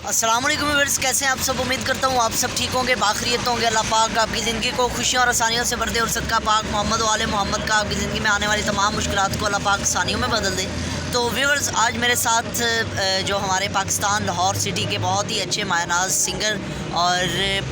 अस्सलाम वालेकुम व्यूअर्स, कैसे हैं आप सब। उम्मीद करता हूँ आप सब ठीक होंगे, बाखरियत होंगे। अल्लाह पाक आपकी ज़िंदगी को खुशियों और आसानियों से भर दे और सदका पाक मोहम्मद वाले मोहम्मद का आपकी ज़िंदगी में आने वाली तमाम मुश्किलात को अल्लाह पाक आसानियों में बदल दे। तो व्यूअर्स, आज मेरे साथ जो हमारे पाकिस्तान लाहौर सिटी के बहुत ही अच्छे मायनाज सिंगर और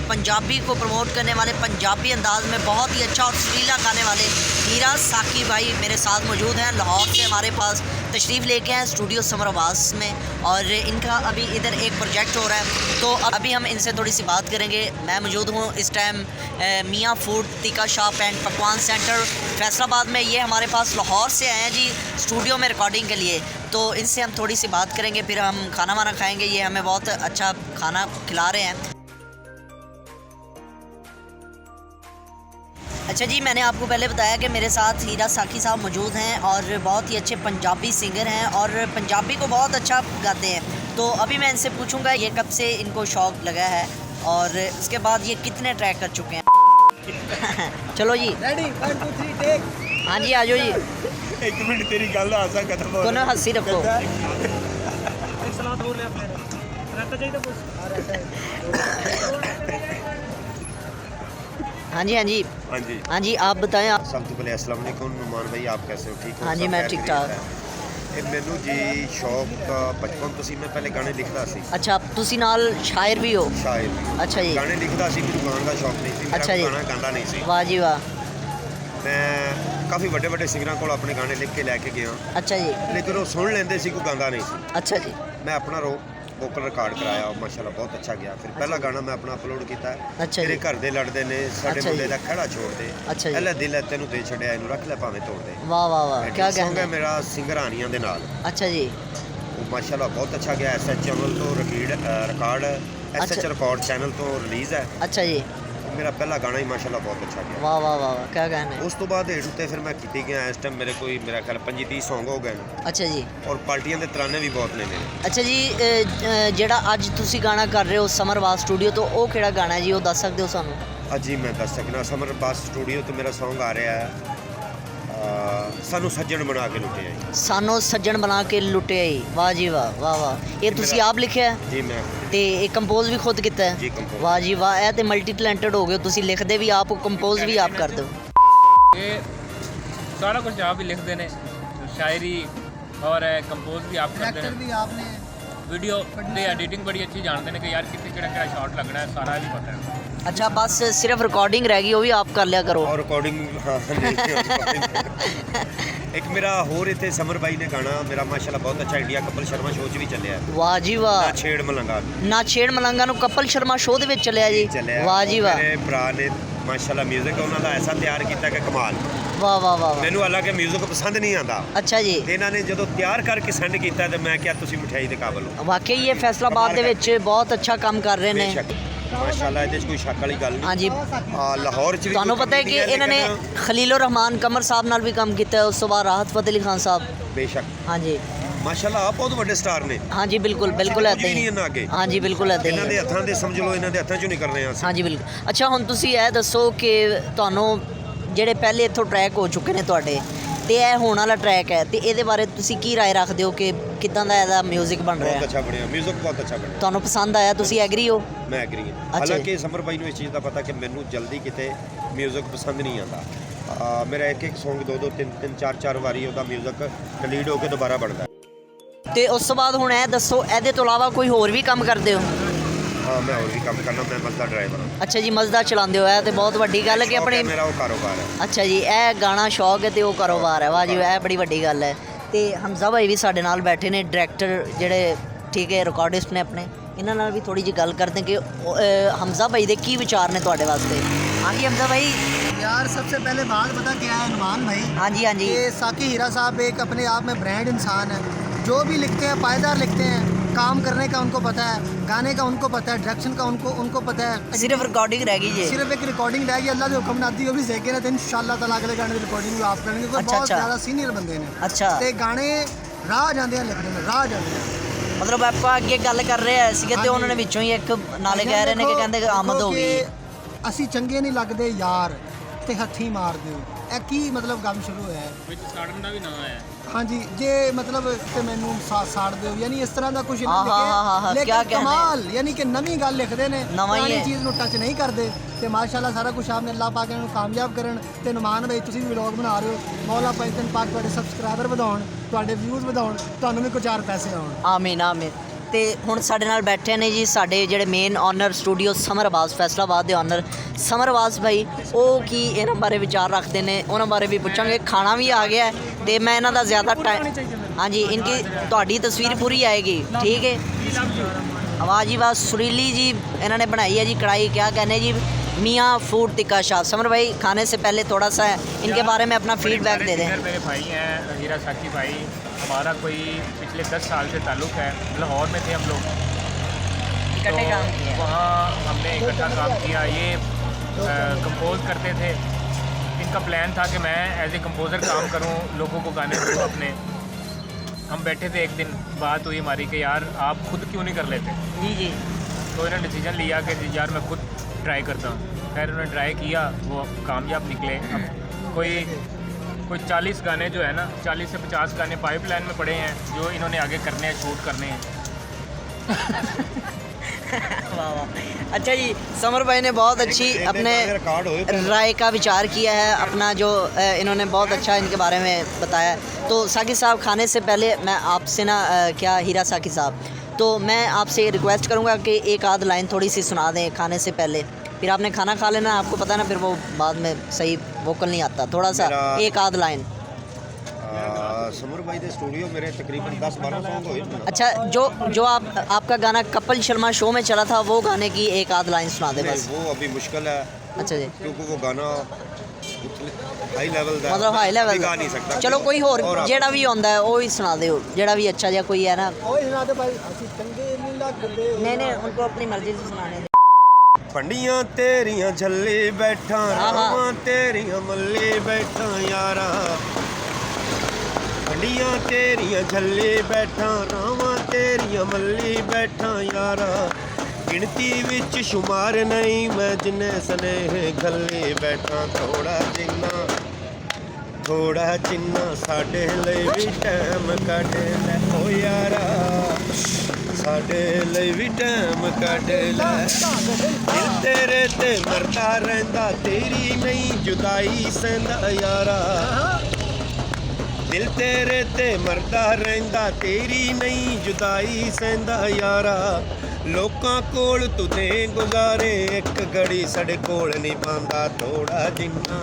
पंजाबी को प्रमोट करने वाले, पंजाबी अंदाज में बहुत ही अच्छा और सुरीला गाने वाले हीरा साकी भाई मेरे साथ मौजूद हैं। लाहौर से हमारे पास तशरीफ़ लेके हैं स्टूडियो समर आवास में, और इनका अभी इधर एक प्रोजेक्ट हो रहा है, तो अभी हम इनसे थोड़ी सी बात करेंगे। मैं मौजूद हूँ इस टाइम मियाँ फूड तीखा शॉप एंड पकवान सेंटर फैसलाबाद में। ये हमारे पास लाहौर से आए हैं जी स्टूडियो में रिकॉर्डिंग के लिए, तो इनसे हम थोड़ी सी बात करेंगे, फिर हम खाना वाना खाएँगे। ये हमें बहुत अच्छा खाना खिला रहे हैं। अच्छा जी, मैंने आपको पहले बताया कि मेरे साथ हीरा साकी साहब मौजूद हैं और बहुत ही अच्छे पंजाबी सिंगर हैं और पंजाबी को बहुत अच्छा गाते हैं। तो अभी मैं इनसे पूछूंगा ये कब से इनको शौक़ लगा है और उसके बाद ये कितने ट्रैक कर चुके हैं। चलो जी, रेडी 1 2 3 टेक। हाँ जी, आ जाओ जी। एक मिनट तेरी गल दा आसा खत्म हो कोनो हंसी रखो। एक सलाद हो लिया अपने रहता चाहिए कुछ। हाँ जी, हाँ जी, हाँ जी, हाँ जी, आप बताएं। आप सब तो पहले अस्सलाम वालेकुम नुमान भाई, आप कैसे हो? ठीक हो? हाँ जी, मैं ठीक ठाक। ਇਹ ਮੈਨੂੰ ਜੀ ਸ਼ੌਕ ਬਚਪਨ ਤੋਂ ਸੀ। ਮੈਂ ਪਹਿਲੇ ਗਾਣੇ ਲਿਖਦਾ ਸੀ। अच्छा, ਤੁਸੀਂ ਨਾਲ शायर भी हो? ਸ਼ਾਇਦ अच्छा जी, ਗਾਣੇ ਲਿਖਦਾ ਸੀ, ਮੈਨੂੰ ਗਾਣ ਦਾ ਸ਼ੌਕ ਨਹੀਂ ਸੀ। ਅੱਛਾ ਜੀ। ਗਾਣਾ ਗਾਉਂਦਾ ਨਹੀਂ ਸੀ। वाह जी वाह। ਮੈਂ ਕਾਫੀ ਵੱਡੇ ਵੱਡੇ ਸਿੰਗਰਾਂ ਕੋਲ ਆਪਣੇ ਗਾਣੇ ਲਿਖ ਕੇ ਲੈ ਕੇ ਗਿਆ, अच्छा जी, ਲੇਕਿਨ ਉਹ ਸੁਣ ਲੈਂਦੇ ਸੀ, ਕੋਈ ਗਾਉਂਦਾ ਨਹੀਂ ਸੀ। अच्छा जी, ਮੈਂ ਆਪਣਾ ਵੋਕਲ ਰਿਕਾਰਡ ਕਰਾਇਆ, ਉਹ ਮਾਸ਼ਾਅੱਲਾ ਬਹੁਤ ਅੱਛਾ ਗਿਆ। ਫਿਰ ਪਹਿਲਾ ਗਾਣਾ ਮੈਂ ਆਪਣਾ ਅਪਲੋਡ ਕੀਤਾ ਹੈ, अच्छा ਤੇਰੇ जी, ਘਰ ਦੇ ਲੜਦੇ ਨੇ, ਸਾਡੇ ਅੱਛਾ ਮੁੰਡੇ ਜੀ। ਦਾ ਖੜਾ ਛੋੜ ਦੇ, अच्छा जी, ਪਹਿਲਾ ਦਿਲ ਹੈ ਤੈਨੂੰ ਦੇ ਛੱਡਿਆ, ਇਹਨੂੰ ਰੱਖ ਲੈ ਭਾਵੇਂ ਤੋੜ ਦੇ। वाह वाह वाह, क्या ਸੌਂਗ कहना ਹੈ है। ਮੇਰਾ ਸਿੰਗਰਾਨੀਆਂ ਦੇ ਨਾਲ, अच्छा जी, ਉਹ ਮਾਸ਼ਾਅੱਲਾ ਬਹੁਤ ਅੱਛਾ ਗਿਆ। ਐਸਐਚ ਚੈਨਲ ਤੋਂ ਰਿਕਾਰਡ ਐਸਐਚ ਅੱਛਾ। ਰਿਕਾਰਡ ਚੈਨਲ ਤੋਂ ਰਿਲੀਜ਼ ਹੈ। अच्छा जी, ਮੇਰਾ ਪਹਿਲਾ ਗਾਣਾ ਹੀ ਮਾਸ਼ਾਅੱਲਾ ਬਹੁਤ ਅੱਛਾ ਗਿਆ। वाह वाह वाह वाह, क्या कहना है। ਉਸ ਤੋਂ ਬਾਅਦ ਹੇਠ ਉੱਤੇ ਫਿਰ ਮੈਂ ਕੀਤੀ ਗਿਆ। ਇਸ ਟਾਈਮ ਮੇਰੇ ਕੋਈ ਮੇਰਾ ਖਿਆਲ 25-30 ਸੌਂਗ ਹੋ ਗਏ ਨੇ, अच्छा जी, ਔਰ ਪਾਰਟੀਆਂ ਦੇ ਤਰਾਨੇ ਵੀ ਬਹੁਤ ਨੇ ਮੇਰੇ। अच्छा जी, ਜਿਹੜਾ ਅੱਜ ਤੁਸੀਂ ਗਾਣਾ ਕਰ ਰਹੇ ਹੋ ਸਮਰਵਾਸ ਸਟੂਡੀਓ ਤੋਂ, ਉਹ ਕਿਹੜਾ ਗਾਣਾ ਹੈ ਜੀ, ਉਹ ਦੱਸ ਸਕਦੇ ਹੋ ਸਾਨੂੰ? ਅੱਜ ਹੀ ਮੈਂ ਦੱਸ ਸਕਣਾ। ਸਮਰ ਬਾਸ ਸਟੂਡੀਓ ਤੋਂ ਮੇਰਾ ਸੌਂਗ ਆ ਰਿਹਾ ਹੈ, ਸਾਨੂੰ ਸੱਜਣ ਬਣਾ ਕੇ ਲੁੱਟਿਆ ਜੀ। ਸਾਨੂੰ ਸੱਜਣ ਬਣਾ ਕੇ ਲੁੱਟਿਆ ਹੀ। ਵਾਹ ਜੀ ਵਾਹ, ਵਾਹ ਵਾਹ। ਇਹ ਤੁਸੀਂ ਆਪ ਲਿਖਿਆ ਹੈ ਜੀ ਮੈਂ ਤੇ ਇਹ ਕੰਪੋਜ਼ ਵੀ ਖੁਦ ਕੀਤਾ ਹੈ? ਜੀ ਕੰਪੋਜ਼। ਵਾਹ ਜੀ ਵਾਹ, ਇਹ ਤੇ ਮਲਟੀ ਟੈਲੈਂਟਡ ਹੋ ਗਏ। ਤੁਸੀਂ ਲਿਖਦੇ ਵੀ ਆਪ, ਕੰਪੋਜ਼ ਵੀ ਆਪ ਕਰਦੇ ਹੋ? ये सारा कुछ आप ही लिखते हैं, शायरी और कंपोज भी आप करते हैं, भी आपने वीडियो ते एडिटिंग बड़ी अच्छी जानते हैं कि यार कितने किहड़ा शॉट लगना है, सारा भी पता है। अच्छा, बस सिर्फ रिकॉर्डिंग रह गई, वो भी आप कर लिया करो। और रिकॉर्डिंग हाँ एक मेरा होर इतने समर भाई ने गाना मेरा माशाल्लाह बहुत अच्छा इंडिया कपिल शर्मा शो च भी चलिया है। वाह जी वाह। ना छेड़ मलंगा ਨਾ ਛੇੜ ਮਲੰਗਾ ਨੂੰ ਕਪਲ ਸ਼ਰਮਾ ਸ਼ੋਅ ਦੇ ਵਿੱਚ ਚੱਲਿਆ ਜੀ। चलिया। ਵਾਹ ਜੀ ਵਾਹ, मेरे भरा ने माशाल्लाह म्यूजिक ਉਹਨਾਂ ਦਾ ਐਸਾ ਤਿਆਰ ਕੀਤਾ ਕਿ ਕਮਾਲ। ਵਾਹ ਵਾਹ ਵਾਹ ਵਾਹ। ਮੈਨੂੰ ਹਾਲਾਂਕਿ ਮਿਊਜ਼ਿਕ ਪਸੰਦ ਨਹੀਂ ਆਉਂਦਾ, ਅੱਛਾ ਜੀ, ਤੇ ਇਹਨਾਂ ਨੇ ਜਦੋਂ ਤਿਆਰ ਕਰਕੇ ਸੈਂਡ ਕੀਤਾ ਤੇ ਮੈਂ ਕਿਹਾ ਤੁਸੀਂ ਮਠਿਆਈ ਦੇ ਕਾਬਲ ਹੋ। ਵਾਕਈ ਇਹ ਫੈਸਲਾਬਾਦ ਦੇ ਵਿੱਚ ਬਹੁਤ ਅੱਛਾ ਕੰਮ ਕਰ ਰਹੇ ਨੇ। ਬੇਸ਼ੱਕ ਮਾਸ਼ਾल्लाह ਇਹਦੇ 'ਚ ਕੋਈ ਸ਼ੱਕ ਵਾਲੀ ਗੱਲ ਨਹੀਂ। ਹਾਂਜੀ, ਲਾਹੌਰ 'ਚ ਵੀ ਤੁਹਾਨੂੰ ਕੋਈ ਪਤਾ ਹੈ ਕਮੀ ਕਿ ਨਹੀਂ ਇਹਨਾਂ ਨੇ ਲੇਕਿਨ ਖਲੀਲੁਰ ਰਹਿਮਾਨ ਕਮਰ ਸਾਹਿਬ ਨਾਲ ਵੀ ਕੰਮ ਕੀਤਾ ਹੈ, ਉਸ ਤੋਂ ਬਾਅਦ ਰਾਹਤ ਫਤਿਹ ਅਲੀ ਖਾਨ ਸਾਹਿਬ। ਬੇਸ਼ੱਕ ਹਾਂਜੀ ਮਾਸ਼ਾल्लाह ਆਪ ਬਹੁਤ ਵੱਡੇ ਸਟਾਰ ਨੇ। ਹਾਂਜੀ, ਬਿਲਕੁਲ ਬਿਲकुल ਕੁਝ ਇੱਦਾਂ ਵੀ ਨਹੀਂ ਹੀ। ਇਹਨਾਂ ਅੱਗੇ। ਹਾਂਜੀ, ਬਿਲकुल ਇੱਦਾਂ ਇਹਨਾਂ ਹੀ। ਦੇ ਹੱਥਾਂ ਦੇ ਸਮਝ ਲਓ, ਇਹਨਾਂ ਦੇ ਹੱਥਾਂ 'ਚੋਂ ਨਹੀਂ ਕਰ ਰਹੇ ਹਾਂ ਅਸੀਂ। ਹਾਂਜੀ ਬਿਲਕੁਲ। ਅੱਛਾ, ਹੁਣ ਤੁਸੀਂ ਇਹ ਦੱਸੋ ਕਿ ਤੁਹਾਨੂੰ ਜਿਹੜੇ ਪਹਿਲੇ ਇੱਥੋਂ ਟਰੈਕ ਹੋ ਚੁੱਕੇ ਨੇ ਤੁਹਾਡੇ, ਤੇ ਇਹ ਹੋਣ ਵਾਲਾ ਟਰੈਕ ਹੈ, ਤੇ ਇਹਦੇ ਬਾਰੇ ਤੁਸੀਂ ਕੀ ਰਾਏ ਰੱਖਦੇ ਹੋ ਕਿ ਕਿੱਦਾਂ ਦਾ ਇਹਦਾ ਮਿਊਜ਼ਿਕ ਬਣ ਰਿਹਾ ਬਹੁਤ ਹੈ? ਅੱਛਾ ਬਣਿਆ ਮਿਊਜ਼ਿਕ, ਬਹੁਤ ਅੱਛਾ ਬਣਿਆ। ਤੁਹਾਨੂੰ ਪਸੰਦ ਆਇਆ? ਤੁਸੀਂ ਐਗਰੀ ਹੋ? ਮੈਂ ਐਗਰੀ ਹਾਂ। ਅੱਛਾ ਜੀ। ਹਾਲਾਂਕਿ ਸਮਰ ਭਾਈ ਨੂੰ ਇਸ ਚੀਜ਼ ਦਾ ਪਤਾ ਕਿ ਮੈਨੂੰ ਜਲਦੀ ਕਿਤੇ ਮਿਊਜ਼ਿਕ ਪਸੰਦ ਨਹੀਂ ਆਉਂਦਾ। ਮੇਰਾ ਇੱਕ ਸੌਂਗ ਦੋ ਤਿੰਨ ਚਾਰ ਵਾਰੀ ਉਹਦਾ ਮਿਊਜ਼ਿਕ ਡਿਲੀਟ ਹੋ ਕੇ ਦੁਬਾਰਾ ਬਣਦਾ। ਤੇ ਉਸ ਤੋਂ ਬਾਅਦ ਹੁਣ ਇਹ ਦੱਸੋ, ਇਹਦੇ ਤੋਂ ਇਲਾਵਾ ਕੋਈ ਹੋਰ ਵੀ ਕੰਮ ਕਰਦੇ ਹੋ? ਹਾਂ, ਮੈਂ ਹੋਰ ਵੀ ਕੰਮ ਕਰਨਾ। ਮੈਂ ਮਜ਼ਦਾ ਡਰਾਈਵਰ ਹਾਂ। ਅੱਛਾ ਜੀ, ਮਜ਼ਦਾ ਚਲਾਉਂਦੇ ਹੋ? ਇਹ ਤੇ ਬਹੁਤ ਵੱਡੀ ਗੱਲ ਹੈ ਕਿ ਸ਼ੌਕ ਆਪਣੇ। ਮੇਰਾ ਉਹ ਕਾਰੋਬਾਰ ਹੈ। ਅੱਛਾ ਜੀ, ਇਹ ਗਾਣਾ ਸ਼ੌਕ ਹੈ ਤੇ ਉਹ ਕਾਰੋਬਾਰ ਹੈ। ਵਾਹ ਜੀ, ਇਹ ਬੜੀ ਵੱਡੀ ਗੱਲ ਹੈ। ਤੇ ਹਮਜ਼ਾ ਭਾਈ ਵੀ ਸਾਡੇ ਨਾਲ ਬੈਠੇ ਨੇ, ਡਾਇਰੈਕਟਰ ਜਿਹੜੇ, ਠੀਕ ਹੈ, ਰਿਕਾਰਡਿਸਟ ਨੇ ਆਪਣੇ। ਇਹਨਾਂ ਨਾਲ ਵੀ ਥੋੜੀ ਜਿਹੀ ਗੱਲ ਕਰਦੇ ਕਿ ਹਮਜ਼ਾ ਭਾਈ ਦੇ ਕੀ ਵਿਚਾਰ ਨੇ ਤੁਹਾਡੇ ਵਾਸਤੇ। ਹਾਂਜੀ ਹਮਜ਼ਾ ਭਾਈ। यार सबसे पहले बात बता क्या है नुमान भाई, ਹਾਂਜੀ ਹਾਂਜੀ, ये साकी हीरा साहब एक अपने आप में ब्रांड इंसान है। जो भी लिखते हैं पायदार लिखते हैं, काम करने का उनको पता है, गाने का उनको पता है, डायरेक्शन का उनको पता है। सिर्फ रिकॉर्डिंग रह गई जी। सिर्फ एक रिकॉर्डिंग रहेगी, अल्लाह के हुक्म नाती वो भी सीखे ना, इंशाअल्लाह ताला अगले गाने की रिकॉर्डिंग भी आप करेंगे। अच्छा, बहुत अच्छा। ज़्यादा सीनियर बंदे ने अच्छा, ते गाने राह जाते हैं लिखने में, राह जाते हैं। ਮਤਲਬ ਆਪਾਂ ਅੱਗੇ ਗੱਲ ਕਰ ਰਹੇ ਆ ਸੀਗੇ ਤੇ ਉਹਨਾਂ ਨੇ ਵਿੱਚੋਂ ਹੀ ਇੱਕ ਨਾਲੇ ਕਹਿ ਰਹੇ ਨੇ ਕਿ ਕਹਿੰਦੇ ਕਿ ਆਮਦ ਹੋ ਗਈ। ਅਸੀਂ ਚੰਗੇ ਨਹੀਂ ਲੱਗਦੇ ਯਾਰ ਤੇ ਹੱਥੀ ਮਾਰ ਦਿਓ, ਇਹ ਕੀ ਮਤਲਬ ਕੰਮ ਸ਼ੁਰੂ ਹੋਇਆ ਹੈ? ਵਿੱਚ ਸਾੜਨ ਦਾ ਵੀ ਨਾਂ ਆਇਆ हाँ जी जे मतलब कि मैनू साड़ दो यानी इस तरह का कुछ हाँ, हाँ, हाँ, हाँ, क्या लेकिन कहने? कमाल यानी कि नवी गल लिखते हैं नवां ही है। चीज़ ਨੂੰ टच नहीं करते ਤੇ ਮਾਸ਼ਾਅੱਲਾ ਸਾਰਾ ਕੁਝ ਆਪਨੇ ਅੱਲਾਹ ਪਾਕ ਨੂੰ ਕਾਮਯਾਬ ਕਰਨ ਤੇ ਨੁਮਾਨ ਭਾਈ ਤੁਸੀਂ ਵੀ ਵਲੌਗ ਬਣਾ ਰਹੇ ਹੋ ਮੌਲਾ ਪੈਂਤਨ ਪਾਕ ਤੁਹਾਡੇ ਸਬਸਕ੍ਰਾਈਬਰ ਵਧਾਉਣ ਤੁਹਾਡੇ ਵਿਊਜ਼ ਵਧਾਉਣ ਤੁਹਾਨੂੰ ਵੀ ਕੁਝ 4 ਪੈਸੇ ਆਉਣ ਆਮੀਨ ਆਮੀਨ। ਤੇ ਹੁਣ ਸਾਡੇ ਨਾਲ ਬੈਠੇ ਨੇ ਜੀ ਸਾਡੇ ਜਿਹੜੇ ਮੇਨ ਓਨਰ ਸਟੂਡੀਓ ਸਮਰ ਆਵਾਜ਼ ਫੈਸਲਾਬਾਦ ਦੇ ਓਨਰ ਸਮਰ ਆਵਾਜ਼ ਭਾਈ, ਉਹ ਕੀ ਇਹਨਾਂ ਬਾਰੇ ਵਿਚਾਰ ਰੱਖਦੇ ਨੇ ਉਹਨਾਂ ਬਾਰੇ ਵੀ ਪੁੱਛਾਂਗੇ। ਖਾਣਾ ਵੀ ਆ ਗਿਆ ਹੈ ਤੇ ਮੈਂ ਇਹਨਾਂ ਦਾ ਜ਼ਿਆਦਾ ਟਾਈਮ ਹਾਂਜੀ ਇਨकी ਤੁਹਾਡੀ ਤਸਵੀਰ ਪੂਰੀ ਆएगी ठीक है। आवाज़ ही बात सुरीली जी इन्होंने बनाई है जी कढ़ाई, क्या कहने जी मियाँ फूड टिक्का शाह। समर भाई खाने से पहले थोड़ा सा इनके बारे में अपना फीडबैक दे दें। मेरे भाई हैं हीरा साकी भाई, हमारा कोई पिछले 10 साल से ताल्लुक़ है। लाहौर में थे हम लोग, इकट्ठे काम किए हैं। वहाँ हमने इकट्ठा काम किया। ये कंपोज करते थे, इनका प्लान था कि मैं एज ए कंपोज़र काम करूँ, लोगों को गाने दूँ अपने। हम बैठे थे, एक दिन बात हुई हमारी कि यार आप खुद क्यों नहीं कर लेते। जी जी तो इन्होंने डिसीजन लिया कि जी यार मैं खुद ट्राई करता हूँ। खैर उन्होंने ट्राई किया, वो कामयाब निकले। अब कोई 40 गाने जो है ना, 40 से 50 गाने पाइपलाइन में पड़े हैं जो इन्होंने आगे करने हैं, शूट करने हैं। वाह वाह। अच्छा जी समर भाई ने बहुत अच्छी अपने रिकॉर्ड होए राय का विचार किया है अपना, जो इन्होंने बहुत अच्छा इनके बारे में बताया। तो साकी साहब खाने से पहले मैं आपसे ना क्या हीरा साकी साहब, तो मैं आपसे रिक्वेस्ट करूंगा कि एक आध लाइन थोड़ी सी सुना दें खाने से पहले, फिर आपने खाना खा लेना, आपको पता है ना फिर वो बाद में सही वोकल नहीं आता। थोड़ा सा एक आध लाइन। समर भाई के स्टूडियो मेरे तकरीबन 10-12 सॉन्ग होए। अच्छा जो आपका गाना कपिल शर्मा शो में चला था वो गाने की एक आध लाइन सुना दे बस। वो अभी मुश्किल है अच्छा जी क्योंकि वो गाना हाई लेवल का मतलब हाई लेवल गा नहीं सकता। चलो कोई होर जेड़ा भी होंदा है वो ही सुना दो, जेड़ा भी अच्छा जा कोई है ना। ओए सुना दे भाई ਅਸੀਂ ਚੰਗੇ ਨਹੀਂ ਲੱਗਦੇ नहीं उनको अपनी मर्जी से सुनाने दे। पंडियां तेरियां झल्ले बैठा, हाँ, हाँ। रावां तेरियां मल्ले बैठा यारा। पंडियां तेरियां झल्ले बैठा, रावां तेरियां मल्ले बैठा यारा। गिनती विच शुमार नहीं मैं जिन्ने स्नेह गल्ले बैठा। थोड़ा चिन्ना साडे लई भी टाइम कढ ले ओ यारा, साडे लई भी टाइम कढ ले। दिल तेरे ते मरदा रहिंदा तेरी नहीं जुदाई सहिंदा यारा। दिल तेरे ते मरदा रहिंदा तेरी नहीं जुदाई सहिंदा यारा। लोकां कोल तू दे गुजारे एक घड़ी साडे कोल नहीं पांदा। थोड़ा जिन्ना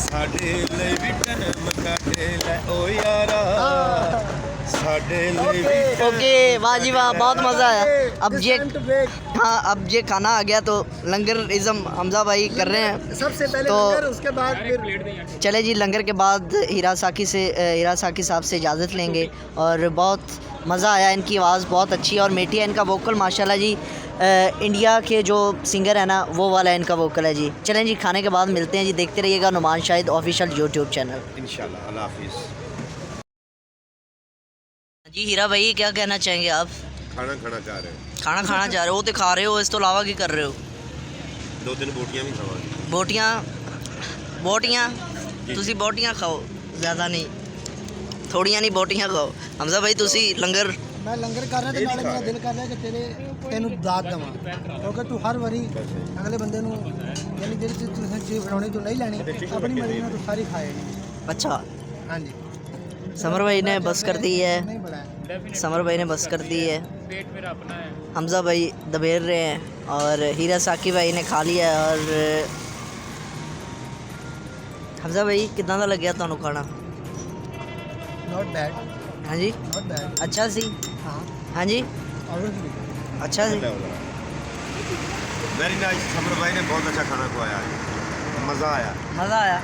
साडे लई भी टाइम कढ ले ओ यारा, साडे लई भी ओके वाह जी वाह, बहुत मज़ा आया। अब ये हाँ अब ये खाना आ गया तो लंगर इज़म हमजा भाई कर रहे हैं। सबसे पहले तो लंगर उसके बाद फिर चले जी लंगर के बाद हीरा साकी साहब से इजाज़त लेंगे। और बहुत मज़ा आया, इनकी आवाज़ बहुत अच्छी है और मीठी है, इनका वोकल माशाल्लाह जी इंडिया के जो सिंगर है ना वो वाला इनका वोकल है जी। चलें जी खाने के बाद मिलते हैं जी, देखते रहिएगा Numan Shahid official YouTube channel. इंशाल्लाह। अल्लाह हाफिज़। जी हीरा भाई क्या कहना चाहेंगे आप? खाना चाह रहे हैं। खाना खाना चाह रहे हो तो खा रहे हो, इस तो इलावा की कर रहे हो? 2-3 बोटियां भी खावांगे। बोटियाँ तुसी बोटियाँ खाओ, ज़्यादा नहीं, थोड़ियाँ नहीं बोटियाँ खाओ। हमजा भाई तुसी लंगर मैं लंगर कर रहा ਤੇ ਨਾਲੇ ਮੇਰਾ ਦਿਲ ਕਰ ਰਿਹਾ ਕਿ ਤੈਨੂੰ ਦਾਤ ਦੇਵਾਂ ਕਿਉਂਕਿ ਤੂੰ ਹਰ ਵਾਰੀ ਅਗਲੇ ਬੰਦੇ ਨੂੰ ਯਾਨੀ ਜਿਹੜੀ ਚੀਜ਼ ਬਣਾਉਣੀ ਤੂੰ ਨਹੀਂ ਲੈਣੀ ਆਪਣੀ ਮਰਜ਼ੀ ਨਾਲ ਤੂੰ ਸਾਰੀ ਖਾਏਗੀ। अच्छा ਹਾਂਜੀ समर भाई ने बस कर दी है, ਨਹੀਂ ਬੜਾ समर भाई ने बस कर दी है। पेट मेरा अपना है। हमजा भाई दबेर रहे हैं और हीरा साकी भाई ने खा लिया है। और हमजा भाई कितना दा लग गया ਤੁਹਾਨੂੰ खाना? नॉट बैड हाँ जी नॉट बैड अच्छा सी हाँ हाँ जी ऑब्वियसली अच्छा सी। Very nice. समर भाई ने बहुत अच्छा खाना खवाया, मज़ा आया। मज़ा आया।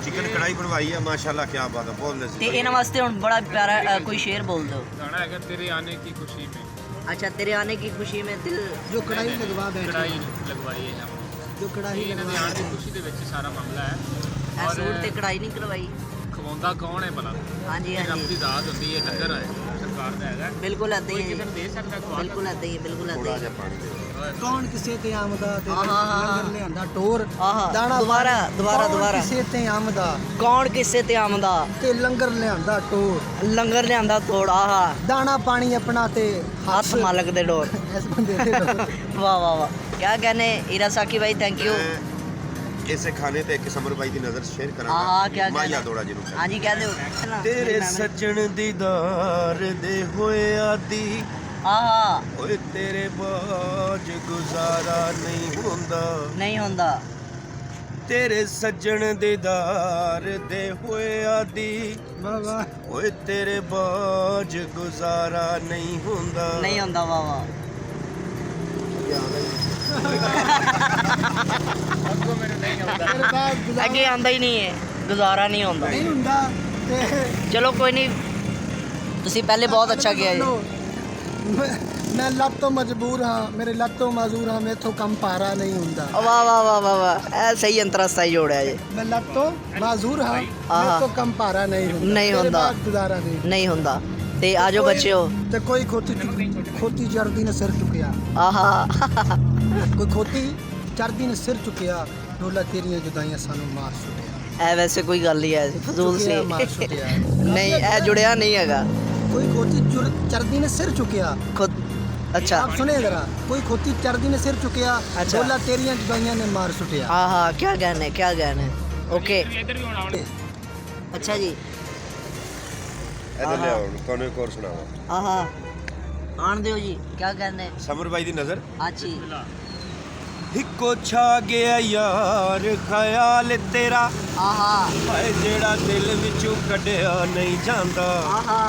चिकन कढ़ाई बनवाई है माशाल्लाह, क्या बात है, बहुत ते लजीज। इन्हां वास्ते हुण बड़ा प्यारा कोई शेर बोल दो। गाना है तेरे आने की खुशी में, अच्छा तेरे आने की खुशी में दिल जो कढ़ाई लगवा बैठे कढ़ाई लगवाई है हम। जो कढ़ाई ਇਹਨਾਂ ਦੇ लगवा ਆਉਣ ਦੀ ਖੁਸ਼ੀ ਦੇ ਵਿੱਚ ਸਾਰਾ ਮਾਮਲਾ ਹੈ। ऐ सूट ते कढ़ाई नहीं करवाई। ਖਵਾਉਂਦਾ ਕੌਣ ਹੈ ਭਲਾ? हाँ जी हाँ ਰੱਬ जी ਦੀ ਦਾਤ ਹੁੰਦੀ ਹੈ, ਲੰਗਰ ਹੈ ਸਰਕਾਰ ਦਾ ਹੈਗਾ। बिल्कुल ऐसे ਕੋਈ ही ਕਿਸੇ है, ਨੂੰ ਦੇ ਸਕਦਾ ਖਵਾ बिल्कुल ऐसे ही है, बिल्कुल ऐसे थोड़ा ही है। जा पानी दे। ਕੌਣ ਕਿਸੇ ਤੇ ਆਮਦਾ ਤੇ ਆਹਾ, ਆਹਾ। ਲੰਗਰ ਲਿਆਂਦਾ ਟੋਰ ਆਹਾ, ਦਾਣਾ ਦੁਬਾਰਾ, ਪਾਣੀ। ਦੁਬਾਰਾ, ਕੌਣ ਦੁਬਾਰਾ। ਕਿਸੇ ਤੇ ਆਮਦਾ ਕੌਣ ਕਿਸੇ ਤੇ ਆਮਦਾ ਤੇ ਲੰਗਰ ਲਿਆਂਦਾ ਟੋਰ ਲੰਗਰ ਲਿਆਂਦਾ ਤੋੜ ਆਹਾ ਦਾਣਾ ਪਾਣੀ ਆਪਣਾ ਤੇ ਹੱਥ ਮਾਲਕ ਦੇ ਡੋਰ ਇਸ ਬੰਦੇ ਦੇ ਡੋਰ। ਵਾਹ ਵਾਹ ਵਾਹ ਕਿਆ कहने हीरा साकी भाई थैंक यू ਮੈਂ ਇਸੇ ਖਾਣੇ ਤੇ ਇੱਕ ਸਮਰ ਬਾਈ ਦੀ ਨਜ਼ਰ ਸ਼ੇਅਰ ਆਹਾ ਕਰਾਂਗਾ ਕਿਆ ਮਾਇਆ कहने ਦੋੜਾ ਜਿਹਨੂੰ हाँ जी कह दो ਤੇਰੇ ਸੱਜਣ ਦੀਦਾਰ ਦੇ ਹੋਏ ਆਦੀ आहा ਓਏ ਤੇਰੇ ਬਾਝ ਗੁਜ਼ਾਰਾ ਨਹੀਂ ਹੁੰਦਾ नहीं होंदा ਤੇਰੇ ਸੱਜਣ ਦੀਦਾਰ ਦੇ ਹੋਏ ਆਦੀ ਵਾਹ ਵਾਹ ਓਏ ਤੇਰੇ ਬਾਝ ਗੁਜ਼ਾਰਾ ਨਹੀਂ ਹੁੰਦਾ नहीं होंदा वाह वाह ਅੱਗੋਂ ਮੈਨੂੰ ਨਹੀਂ ਆਉਂਦਾ ਤੇਰੇ ਬਾਅਦ ਗੁਜ਼ਾਰਾ ਅੱਗੇ ਆਂਦਾ ਹੀ ਨਹੀਂ ਹੈ ਗੁਜ਼ਾਰਾ ਨਹੀਂ ਹੁੰਦਾ ਨਹੀਂ ਹੁੰਦਾ ਤੇ ਚਲੋ ਕੋਈ ਨਹੀਂ ਤੁਸੀਂ ਪਹਿਲੇ ਬਹੁਤ ਅੱਛਾ ਕੀਤਾ ਜੀ ਮੈਂ ਲੱਤ ਤੋਂ ਮਜਬੂਰ ਹਾਂ ਮੇਰੇ ਲੱਤ ਤੋਂ ਮਾਜ਼ੂਰ ਹਾਂ ਮੈਥੋਂ ਕੰਮ ਪਾਰਾ ਨਹੀਂ ਹੁੰਦਾ ਵਾਹ ਵਾਹ ਵਾਹ ਵਾਹ ਵਾਹ ਇਹ ਸਹੀ ਅੰਤਰਸਤਾ ਹੀ ਜੋੜਿਆ ਜੀ ਮੈਂ ਲੱਤ ਤੋਂ ਮਾਜ਼ੂਰ ਹਾਂ ਆਹਾ। ਮੈਥੋਂ ਕੰਮ ਪਾਰਾ ਨਹੀਂ ਹੁੰਦਾ ਨਹੀਂ ਤੇਰੇ ਹੁੰਦਾ। ਬਾਅਦ ਗੁਜ਼ਾਰਾ ਨਹੀਂ ਨਹੀਂ ਹੁੰਦਾ ਤੇ ਆਜੋ ਬੱਚਿਓ ਤੇ ਕੋਈ ਖੋਤੀ ਚੜਦੀ ਨੇ ਸਿਰ ਚੁੱਕਿਆ ਆਹਾ ਕੋਈ ਖੋਤੀ ਚੜਦੀ ਨੇ ਸਿਰ ਚੁੱਕਿਆ ਢੋਲਾ ਤੇਰੀਆਂ ਜੁਦਾਈਆਂ ਸਾਨੂੰ ਮਾਰ ਸੁੱਟਿਆ ਇਹ ਵੈਸੇ ਕੋਈ ਗੱਲ ਨਹੀਂ ਹੈ ਫਜ਼ੂਲ ਸੀ ਚੁੱਕਿਆ, ਮਾਰ ਸੁੱਟਿਆ। ਨਹੀਂ ਇਹ ਜੁੜਿਆ ਨਹੀਂ ਹੈਗਾ ਕੋਈ ਖੋਤੀ ਚੜਦੀ ਨੇ ਸਿਰ ਚੁੱਕਿਆ ਖੁਦ ਅੱਛਾ ਆਪ सुने जरा कोई खोती चढ़दी ने सिर चुकिया अच्छा। बोला तेरियां जुदाइयां ने मार सुटिया हाँ हाँ क्या कहने ओके ਇੱਧਰ ਵੀ ਆਉਣਾ अच्छा जी ਇਹਦੇ ਲਿਆਓ ਤੁਹਾਨੂੰ ਇੱਕ ਹੋਰ ਸੁਣਾਵਾਂ आहा आन दियो जी क्या कहने ਸਮਰ ਬਾਈ ਦੀ ਨਜ਼ਰ अच्छी ਇੱਕੋ ਛਾ ਗਿਆ ਯਾਰ ਖਿਆਲ ਤੇਰਾ आहा ਹਾਏ ਜਿਹੜਾ ਦਿਲ ਵਿੱਚੋਂ ਕੱਢਿਆ ਨਹੀਂ ਜਾਂਦਾ आहा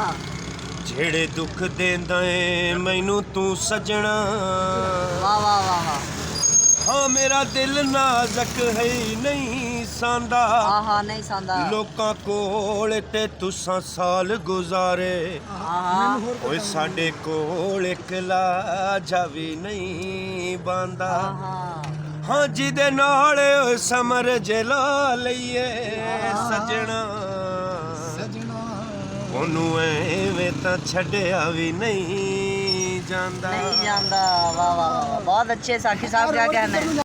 ਜਿਹੜੇ ਦੁੱਖ ਦੇਂਦਾ ਏ ਮੈਨੂੰ ਤੂੰ ਸਜਣਾ वाह वाह वाह वाह ਹਾਂ ਮੇਰਾ ਦਿਲ ਨਾਜ਼ਕ ਹੈ ਨਹੀਂ ਸਾਂਦਾ आहा नहीं सांदा ਲੋਕਾਂ ਕੋਲ ਤੇ ਤੁਸਾਂ ਸਾਲ ਗੁਜ਼ਾਰੇ आहा ਓਏ ਸਾਡੇ ਕੋਲ ਇੱਕ ਲਾਜਾ ਵੀ ਨਹੀਂ ਬੰਦਾ आहा ਹਾਂ ਜਿਹਦੇ ਨਾਲ ਓਏ ਸਮਰ ਜਲਾ ਲਈਏ ਸਜਣਾ सजना ਉਹਨੂੰ ਐਵੇਂ ਤਾਂ ਛੱਡਿਆ ਵੀ ਨਹੀਂ ਜਾਂਦਾ नहीं जानता वाह वाह वाह बहुत अच्छे साकी साहब क्या कहना है